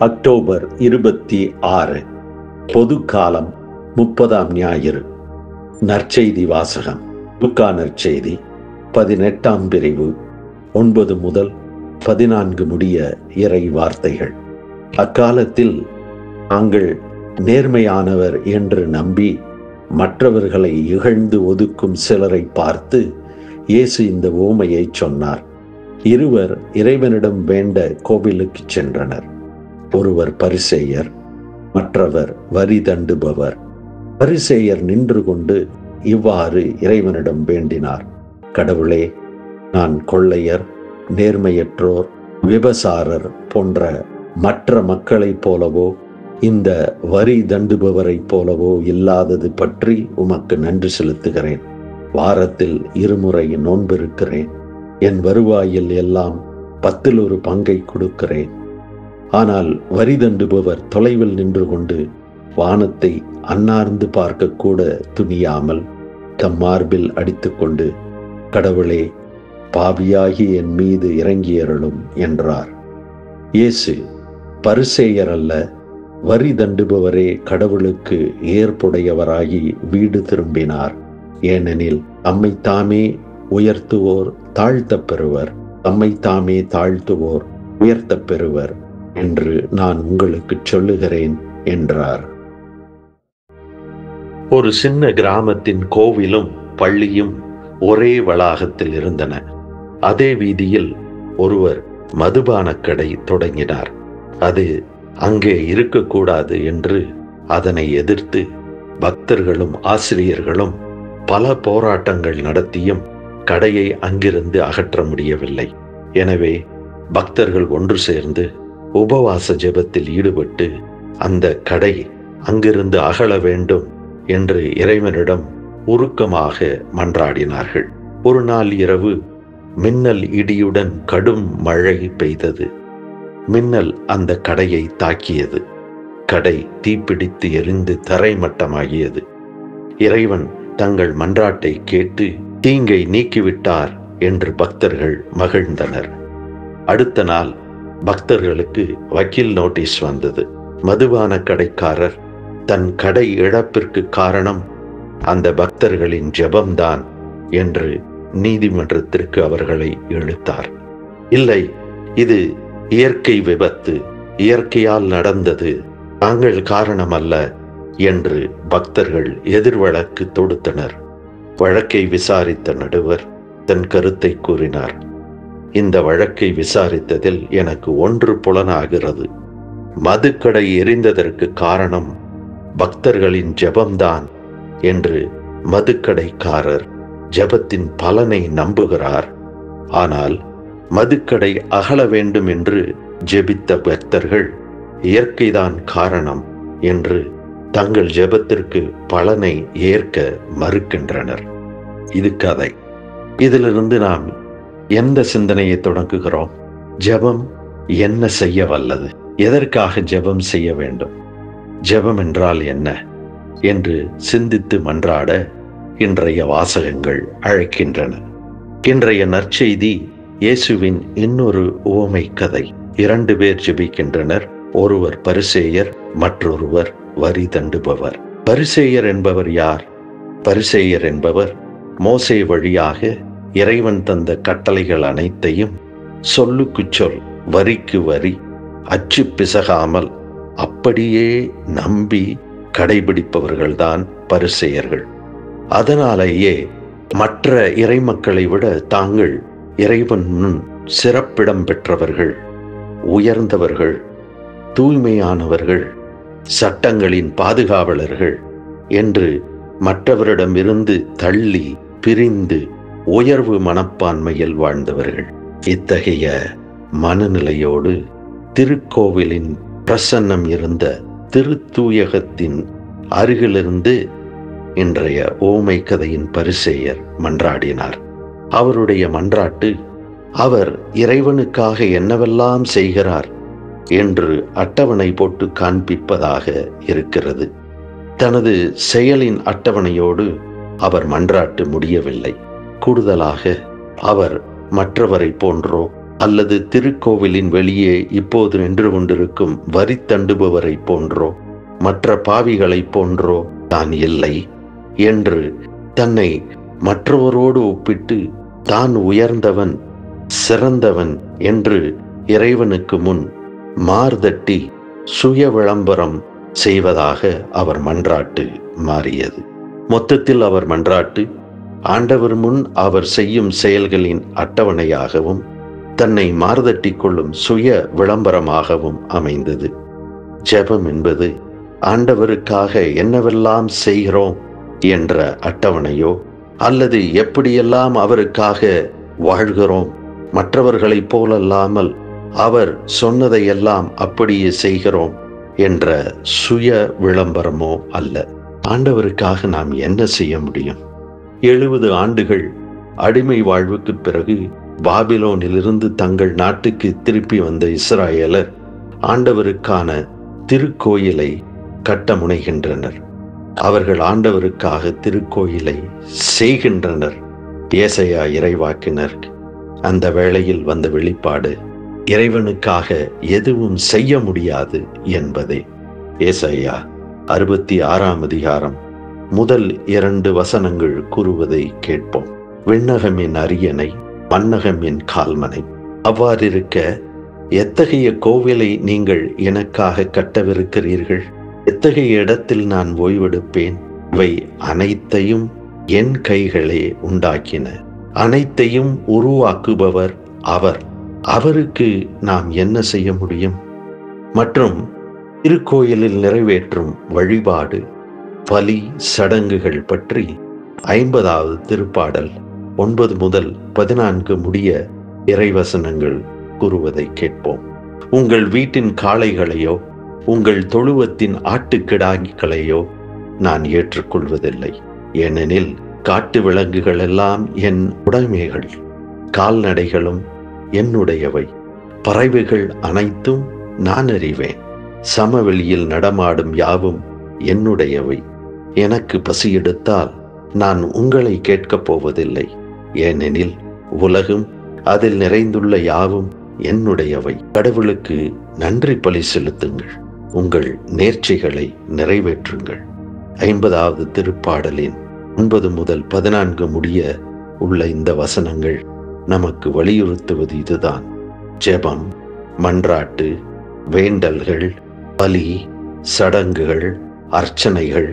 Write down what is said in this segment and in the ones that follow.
October 26 பொதுக்காலம் 30ஆம் ஞாயிறு. நற்செய்தி வாசகம். லூக்கா நற்செய்தி 18ஆம் பிரிவு 9 முதல் 14 முடிய இறை வார்த்தைகள். அக்காலத்தில் நாங்கள் நேர்மையானவர் என்று நம்பி மற்றவர்களை இகழ்ந்து ஒதுக்கும் சிலரை பார்த்து இயேசு இந்த உவமையை சொன்னார். இருவர் இறைவனிடம் வேண்ட கோவிலுக்கு சென்றனர். ஒருவர் பரிசேயர், மற்றவர் வரி தண்டுபவர். பரிசேயர் நின்று கொண்டு இவ்வாறு இறைவனிடம் வேண்டினார்: கடவுளே, நான் கொள்ளையர், நேர்மையற்றோர், விபசாரர் போன்ற மற்ற மக்களைப் போலவோ இந்த வரி தண்டுபவரைப் போலவோ இல்லாதது பற்றி உமக்கு நன்றி செலுத்துகிறேன். வாரத்தில் 2 முறை நோன்பிருக்கிறேன். என் வருவாயில் எல்லாம் 10 பங்கை கொடுக்கிறேன். ஆனால் வரி தண்டுபவர் தொலைவில் நின்று கொண்டு வானத்தை அன்னார்ந்து பார்க்க கூட துணியாமல் தம் மார்பில் அடித்துக்கொண்டு, கடவுளே, பாவியாகி என் மீது இறங்கியருளும் என்றார். இயேசு, பரிசேயர் அல்ல, வரி தண்டுபவரே கடவுளுக்கு ஏற்புடையவராகி வீடு திரும்பினார். ஏனெனில் தம்மைத்தாமே உயர்த்துவோர் தாழ்த்தப் பெறுவர், தம்மைத்தாமே தாழ்த்துவோர் உயர்த்தப் பெறுவர் என்று நான் உங்களுக்கு சொல்லுகிறேன் என்றார். ஒரு சின்ன கிராமத்தின் கோவிலும் பள்ளியும் ஒரே வளாகத்தில் இருந்தன. அதே வீதியில் ஒருவர் மதுபானக் கடை தொடங்கினார். அது அங்கே இருக்கக்கூடாது என்று அதனை எதிர்த்து பக்தர்களும் ஆசிரியர்களும் பல போராட்டங்கள் நடத்தியும் கடையை அங்கிருந்து அகற்ற முடியவில்லை. எனவே பக்தர்கள் ஒன்று சேர்ந்து உபவாச ஜெபத்தில் ஈடுபட்டு அந்த கடை அங்கிருந்து அகல வேண்டும் என்று இறைவனிடம் உருக்கமாக மன்றாடினார்கள். ஒரு நாள் இரவு மின்னல் இடியுடன் கடும் மழை பெய்தது. மின்னல் அந்த கடையை தாக்கியது. கடை தீப்பிடித்து எரிந்து தரைமட்டமாகியது. இறைவன் தங்கள் மன்றாட்டை கேட்டு தீங்கை நீக்கிவிட்டார் என்று பக்தர்கள் மகிழ்ந்தனர். அடுத்த நாள் பக்தர்களுக்கு வக்கீல் நோட்டீஸ் வந்தது. மதுபான கடைக்காரர் தன் கடை இழப்பிற்கு காரணம் அந்த பக்தர்களின் ஜெபம்தான் என்று நீதிமன்றத்திற்கு அவர்களை இழுத்தார். இல்லை, இது இயற்கை விபத்து, இயற்கையால் நடந்தது, தாங்கள் காரணமல்ல என்று பக்தர்கள் எதிர்வழக்கு தொடுத்தனர். வழக்கை விசாரித்த நடுவர் தன் கருத்தை கூறினார்: இந்த வழக்கை விசாரித்ததில் எனக்கு ஒன்று புலனாகிறது. மதுக்கடை எரிந்ததற்கு காரணம் பக்தர்களின் ஜெபம்தான் என்று மதுக்கடைக்காரர் ஜெபத்தின் பலனை நம்புகிறார். ஆனால் மதுக்கடை அகல வேண்டும் என்று ஜெபித்த பக்தர்கள் இயற்கைதான் காரணம் என்று தங்கள் ஜெபத்திற்கு பலனை ஏற்க மறுக்கின்றனர். இது கதை. இதிலிருந்து நாம் எந்த சிந்தனையை தொடங்குகிறோம்? ஜெபம் என்ன செய்ய வல்லது? எதற்காக ஜெபம் செய்ய வேண்டும்? ஜெபம் என்றால் என்ன என்று சிந்தித்து மன்றாட இன்றைய வாசகங்கள் அழைக்கின்றன. இன்றைய நற்செய்தி இயேசுவின் இன்னொரு உவமை கதை. 2 பேர் ஜெபிக்கின்றனர். ஒருவர் பரிசேயர், மற்றொருவர் வரி தண்டுபவர். பரிசேயர் என்பவர் யார்? பரிசேயர் என்பவர் மோசே வழியாக இறைவன் தந்த கட்டளைகள் அனைத்தையும் சொல்லுக்கு சொல், வரிக்கு வரி, அச்சு பிசகாமல் அப்படியே நம்பி கடைபிடிப்பவர்கள்தான் பரிசேயர்கள். அதனாலேயே மற்ற இறைமக்களை விட தாங்கள் இறைவன் முன் சிறப்பிடம் பெற்றவர்கள், உயர்ந்தவர்கள், தூய்மையானவர்கள், சட்டங்களின் பாதுகாவலர்கள் என்று மற்றவரிடமிருந்து தள்ளி பிரிந்து உயர்வு மனப்பான்மையில் வாழ்ந்தவர்கள். இத்தகைய மனநிலையோடு திருக்கோவிலின் பிரசன்னம் இருந்த திருத்தூயகத்தின் அருகிலிருந்து இன்றைய உவமை கதையின் பரிசேயர் மன்றாடினார். அவருடைய மன்றாட்டு அவர் இறைவனுக்காக என்னவெல்லாம் செய்கிறார் என்று அட்டவணை போட்டு காண்பிப்பதாக இருக்கிறது. தனது செயலின் அட்டவணையோடு அவர் மன்றாட்டு முடியவில்லை. கூடுதலாக அவர் மற்றவரை போன்றோ அல்லது திருக்கோவிலின் வெளியே இப்போது நின்று கொண்டிருக்கும் வரி தண்டுபவரை போன்றோ மற்ற பாவிகளைப் போன்றோ தான் இல்லை என்று தன்னை மற்றவரோடு ஒப்பிட்டு தான் உயர்ந்தவன் சிறந்தவன் என்று இறைவனுக்கு முன் மார்தட்டி சுய விளம்பரம் செய்வதாக அவர் மன்றாட்டு மாறியது. மொத்தத்தில் அவர் மன்றாட்டு ஆண்டவர் முன் அவர் செய்யும் செயல்களின் அட்டவணையாகவும் தன்னை மார்தட்டி கொள்ளும் சுய விளம்பரமாகவும் அமைந்தது. ஜெபம் என்பது ஆண்டவருக்காக என்னவெல்லாம் செய்கிறோம் என்ற அட்டவணையோ அல்லது எப்படியெல்லாம் அவருக்காக வாழ்கிறோம், மற்றவர்களைப் போலல்லாமல் அவர் சொன்னதையெல்லாம் அப்படியே செய்கிறோம் என்ற சுய விளம்பரமோ அல்ல. ஆண்டவருக்காக நாம் என்ன செய்ய முடியும்? 70 ஆண்டுகள் அடிமை வாழ்வுக்கு பிறகு பாபிலோனிலிருந்து தங்கள் நாட்டுக்கு திருப்பி வந்த இஸ்ராயேலர் ஆண்டவருக்கான திருக்கோயிலை கட்ட முனைகின்றனர். அவர்கள் ஆண்டவருக்காக திருக்கோயிலை செய்கின்றனர். ஏசாயா இறைவாக்கினர் அந்த வேளையில் வந்த வெளிப்பாடு இறைவனுக்காக எதுவும் செய்ய முடியாது என்பதே. ஏசாயா 66ஆம் அதிகாரம் முதல் 2 வசனங்கள் கூறுவதை கேட்போம். விண்ணகமின் அரியணை, மண்ணகமின் கால்மனை. அவ்வாறிருக்க எத்தகைய கோவிலை நீங்கள் எனக்காக கட்டவிருக்கிறீர்கள்? எத்தகைய இடத்தில் நான் ஓய்வெடுப்பேன்? இவை அனைத்தையும் என் கைகளே உண்டாக்கின. அனைத்தையும் உருவாக்குபவர் அவர். அவருக்கு நாம் என்ன செய்ய முடியும்? மற்றும் திருக்கோயிலில் நிறைவேற்றும் வழிபாடு, பலி, சடங்குகள் பற்றி 50வது திருப்பாடல் 9 முதல் 14 முடிய இறைவசனங்கள் கூறுவதை கேட்போம். உங்கள் வீட்டின் காளைகளையோ உங்கள் தொழுவத்தின் ஆட்டுக்கிடாய்களையோ நான் ஏற்றுக்கொள்வதில்லை. ஏனெனில் காட்டு விலங்குகள் எல்லாம் என் உடைமைகள், கால்நடைகளும் என்னுடையவை. பறவைகள் அனைத்தும் நான் அறிவேன். சமவெளியில் நடமாடும் யாவும் என்னுடையவை. எனக்கு பசி எடுத்தால் நான் உங்களை கேட்கப் போவதில்லை. ஏனெனில் உலகும் அதில் நிறைந்துள்ள யாவும் என்னுடையவை. கடவுளுக்கு நன்றி பலி செலுத்துங்கள், உங்கள் நேர்ச்சைகளை நிறைவேற்றுங்கள். 50வது திருப்பாடலின் 9 முதல் 14 முடிய உள்ள இந்த வசனங்கள் நமக்கு வலியுறுத்துவது இதுதான். ஜெபம், மன்றாட்டு, வேண்டல்கள், பலி, சடங்குகள், அர்ச்சனைகள்,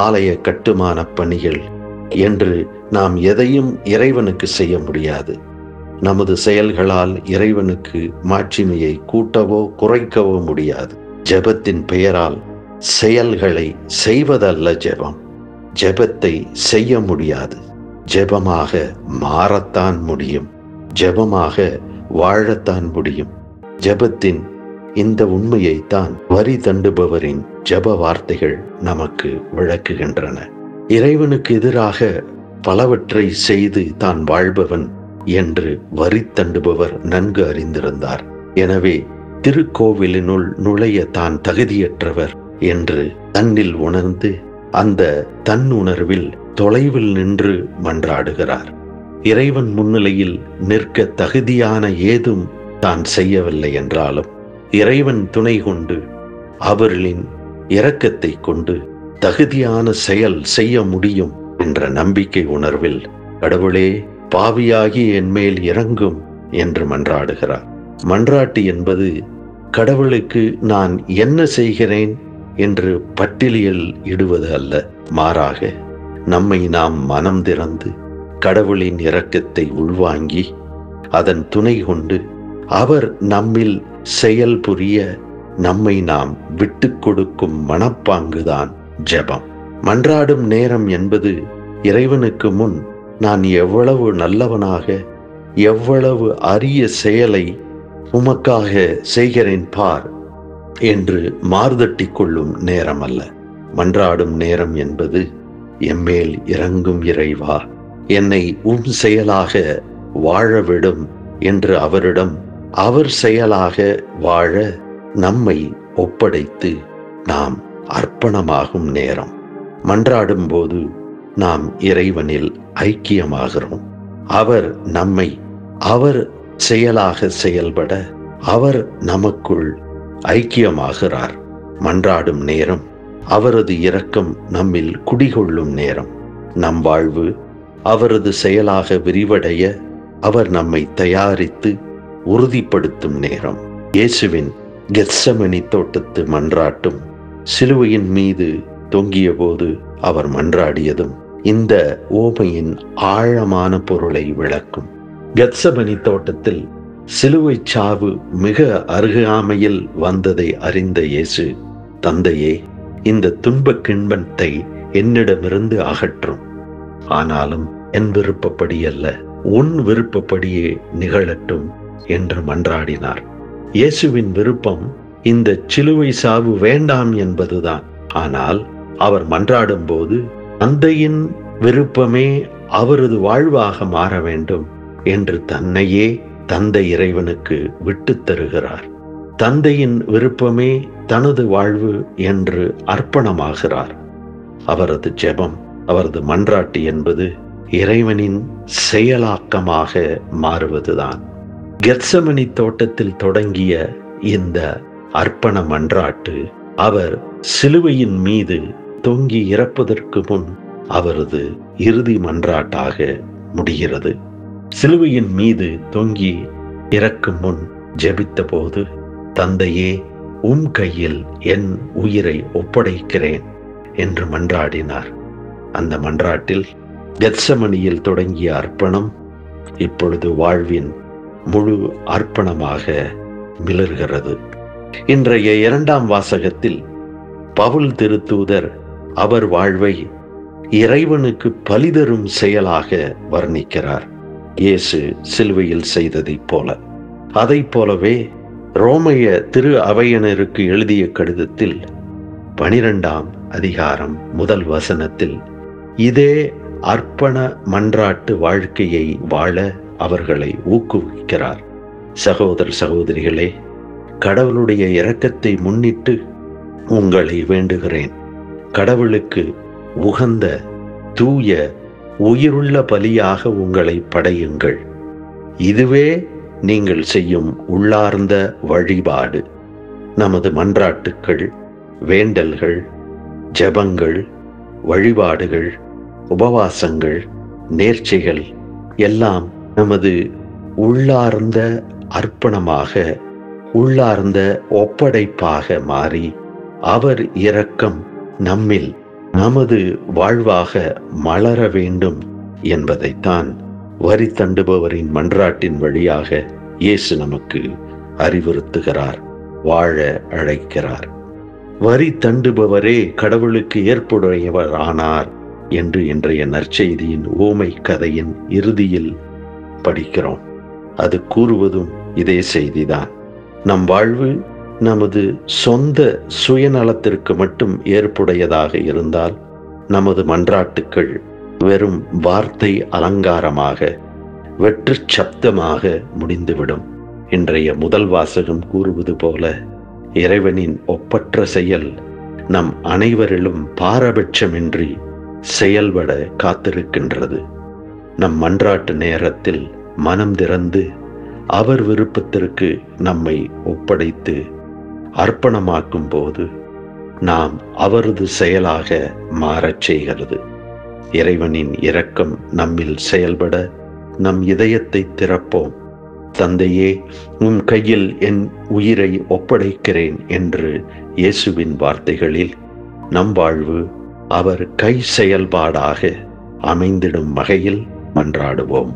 ஆலய கட்டுமான பணிகள் என்று நாம் எதையும் இறைவனுக்கு செய்ய முடியாது. நமது செயல்களால் இறைவனுக்கு மாட்சிமையை கூட்டவோ குறைக்கவோ முடியாது. ஜெபத்தின் பெயரால் செயல்களை செய்வதல்ல ஜெபம். ஜெபத்தை செய்ய முடியாது. ஜெபமாக மாறத்தான் முடியும். ஜெபமாக வாழத்தான் முடியும். ஜெபத்தின் இந்த உண்மையைத்தான் வரி தண்டுபவரின் ஜெப வார்த்தைகள் நமக்கு விளக்குகின்றன. இறைவனுக்கு எதிராக பலவற்றை செய்து தான் வாழ்பவன் என்று வரி தண்டுபவர் நன்கு அறிந்திருந்தார். எனவே திருக்கோவிலினுள் நுழைய தான் தகுதியற்றவர் என்று தன்னில் உணர்ந்து அந்த தன்னுணர்வில் தொலைவில் நின்று மன்றாடுகிறார். இறைவன் முன்னிலையில் நிற்க தகுதியான ஏதும் தான் செய்யவில்லை என்றாலும் இறைவன் துணை கொண்டு அவர்களின் இரக்கத்தை கொண்டு தகுதியான செயல் செய்ய முடியும் என்ற நம்பிக்கை உணர்வில் கடவுளே பாவியாகி என் மேல் இறங்கும் என்று மன்றாடுகிறார். மன்றாட்டு என்பது கடவுளுக்கு நான் என்ன செய்கிறேன் என்று பட்டியலில் இடுவது அல்ல. மாறாக நம்மை நாம் மனம் திறந்து கடவுளின் இரக்கத்தை உள்வாங்கி அதன் துணை கொண்டு அவர் நம்மில் செயல் புரிய நம்மை நாம் விட்டு கொடுக்கும் மனப்பாங்குதான் ஜெபம். மன்றாடும் நேரம் என்பது இறைவனுக்கு முன் நான் எவ்வளவு நல்லவனாக, எவ்வளவு அரிய செயலை உமக்காக செய்கிறேன் பார் என்று மார்தட்டி கொள்ளும் நேரம் அல்ல. மன்றாடும் நேரம் என்பது எம்மேல் இறங்கும் இறைவா, என்னை உம் செயலாக வாழவிடும் என்று அவரிடம் அவர் செயலாக வாழ நம்மை ஒப்படைத்து நாம் அர்ப்பணமாகும் நேரம். மன்றாடும் போது நாம் இறைவனில் ஐக்கியமாகிறோம். அவர் நம்மை அவர் செயலாக செயல்பட அவர் நமக்குள் ஐக்கியமாகிறார். மன்றாடும் நேரம் அவரது இரக்கம் நம்மில் குடிகொள்ளும் நேரம். நம் வாழ்வு அவரது செயலாக விரிவடைய அவர் நம்மை தயாரித்து உறுதிப்படுத்தும் நேரம். இயேசுவின் கெத்செமனி தோட்டத்து மன்றாட்டும் சிலுவையின் மீது தொங்கிய போது அவர் மன்றாடியதும் இந்த ஓமையின் ஆழமான பொருளை விளக்கும். கெத்செமனி தோட்டத்தில் சிலுவை சாவு மிக அருகாமையில் வந்ததை அறிந்த இயேசு, தந்தையே, இந்த துன்பக் கிண்ணத்தை என்னிடமிருந்து அகற்றும். ஆனாலும் என் விருப்பப்படி அல்ல, உன் விருப்பப்படியே நிகழட்டும் என்று மன்றாடினார். இயேசுவின் விருப்பம் இந்த சிலுவை சாவு வேண்டாம் என்பதுதான். ஆனால் அவர் மன்றாடும் போது தந்தையின் விருப்பமே அவரது வாழ்வாக மாற வேண்டும் என்று தன்னையே தந்தை இறைவனுக்கு விட்டு தருகிறார். தந்தையின் விருப்பமே தனது வாழ்வு என்று அர்ப்பணமாகிறார். அவரது ஜெபம், அவரது மன்றாட்டு என்பது இறைவனின் செயலாக்கமாக மாறுவதுதான். கெத்செமனி தோட்டத்தில் தொடங்கிய இந்த அர்ப்பண மன்றாட்டு அவர் சிலுவையின் மீது தொங்கி இறப்பதற்கு முன் அவரது இறுதி மன்றாட்டாக முடிகிறது. சிலுவையின் மீது தொங்கி இறக்கும் முன் ஜெபித்த போது, தந்தையே, உம் கையில் என் உயிரை ஒப்படைக்கிறேன் என்று மன்றாடினார். அந்த மன்றாட்டில் கெத்செமனியில் தொடங்கிய அர்ப்பணம் இப்பொழுது வாழ்வின் முழு அர்ப்பணமாக மிளர்கிறது. இன்றைய 2ஆம் வாசகத்தில் பவுல் திருத்தூதர் அவர் வாழ்வை இறைவனுக்கு பலிதரும் செயலாக வர்ணிக்கிறார். இயேசு சிலுவையில் செய்ததைப் போல. அதைப் போலவே ரோமைய திரு அவையினருக்கு எழுதிய கடிதத்தில் 12ஆம் அதிகாரம் 1 வசனத்தில் இதே அர்ப்பண மன்றாட்டு வாழ்க்கையை வாழ அவர்களை ஊக்குவிக்கிறார். சகோதர சகோதரிகளே, கடவுளுடைய இரக்கத்தை முன்னிட்டு உங்களை வேண்டுகிறேன். கடவுளுக்கு உகந்த தூய உயிருள்ள பலியாக உங்களை படையுங்கள். இதுவே நீங்கள் செய்யும் உள்ளார்ந்த வழிபாடு. நமது மன்றாட்டுக்கள், வேண்டல்கள், ஜெபங்கள், வழிபாடுகள், உபவாசங்கள், நேர்ச்சைகள் எல்லாம் நமது உள்ளார்ந்த அர்ப்பணமாக, உள்ளார்ந்த ஒப்படைப்பாக மாறி அவர் இரக்கம் நம்மில் நமது வாழ்வாக மலர வேண்டும் என்பதைத்தான் வரி தண்டுபவரின் மன்றாட்டின் வழியாக இயேசு நமக்கு அறிவுறுத்துகிறார், வாழ அழைக்கிறார். வரி தண்டுபவரே கடவுளுக்கு ஏற்புடையவர் ஆனார் என்று இன்றைய நற்செய்தியின் ஓமை கதையின் இறுதியில் படிக்கிறோம். அது கூறுவதும் இதே செய்திதான். நம் வாழ்வு நமது சொந்த சுயநலத்திற்கு மட்டும் ஏற்புடையதாக இருந்தால் நமது மன்றாட்டுக்கள் வெறும் வார்த்தை அலங்காரமாக, வெற்று சப்தமாக முடிந்துவிடும். இன்றைய முதல் வாசகம் கூறுவது போல இறைவனின் ஒப்பற்ற செயல் நம் அனைவரிலும் பாரபட்சமின்றி செயல்பட காத்திருக்கின்றது. நம் மன்றாட்டு நேரத்தில் மனம் திறந்து அவர் விருப்பத்திற்கு நம்மை ஒப்படைத்து அர்ப்பணமாக்கும் போது நாம் அவரது செயலாக மாறச் செய்கிறது. இறைவனின் இரக்கம் நம்மில் செயல்பட நம் இதயத்தை திறப்போம். தந்தையே, உம் கையில் என் உயிரை ஒப்படைக்கிறேன் என்று இயேசுவின் வார்த்தைகளில் நம் வாழ்வு அவர் கை செயல்பாடாக அமைந்திடும் வகையில் மன்றாடுவோம்.